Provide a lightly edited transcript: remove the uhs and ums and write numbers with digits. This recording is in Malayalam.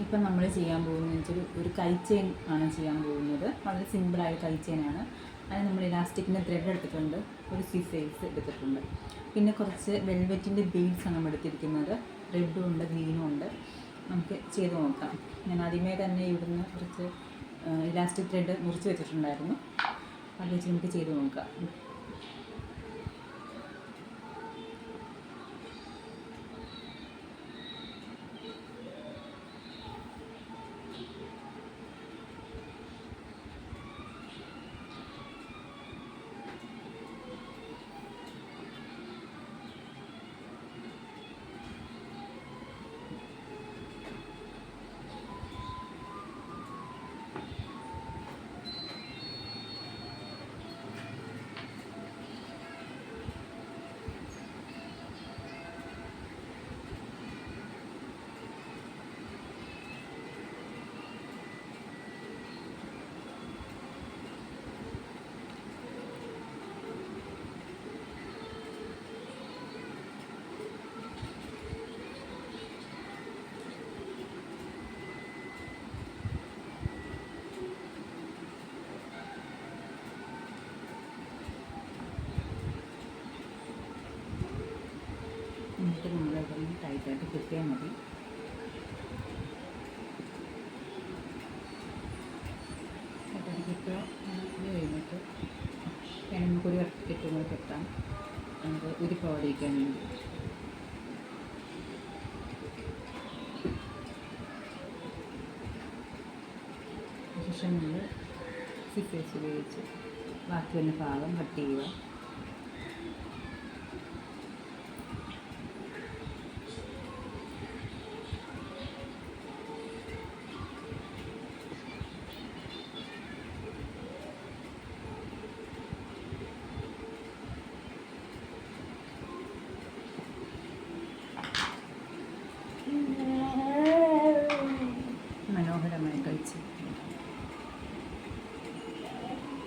ഇപ്പം നമ്മൾ ചെയ്യാൻ പോകുന്നത് വെച്ചാൽ ഒരു കൈ ചെയിൻ ആണ് ചെയ്യാൻ പോകുന്നത്. വളരെ സിമ്പിളായ കൈ ചെയിനാണ്. അതിന് നമ്മൾ ഇലാസ്റ്റിക്കിൻ്റെ ത്രെഡ് എടുത്തിട്ടുണ്ട്, ഒരു സിസേഴ്സ് എടുത്തിട്ടുണ്ട്, പിന്നെ കുറച്ച് വെൽവെറ്റിൻ്റെ ബീഡ്സാണ് നമ്മൾ എടുത്തിരിക്കുന്നത്. റെഡും ഉണ്ട്, ഗ്രീനും ഉണ്ട്. നമുക്ക് ചെയ്ത് നോക്കാം. ഞാൻ ആദ്യമേ തന്നെ ഇവിടുന്ന് കുറച്ച് ഇലാസ്റ്റിക് ത്രെഡ് മുറിച്ച് വെച്ചിട്ടുണ്ടായിരുന്നു. അത് വെച്ച് നമുക്ക് ചെയ്ത് നോക്കാം. എന്നിട്ട് നമ്മളിതൊന്ന് ടൈറ്റായിട്ട് കിട്ടിയാൽ മതി. ടൈറ്റായിട്ട് കിട്ടുക. ഇത് കഴിഞ്ഞിട്ട് നമുക്കൊരു കെട്ടും കൂടി കെട്ടാം, നമുക്ക് ഉരുപ്പോടിക്കാൻ വേണ്ടി. ശേഷം നമ്മൾ സിസേഴ്സ് ഉപയോഗിച്ച് ബാക്കി വരുന്ന ഭാഗം കട്ട് ചെയ്യുക.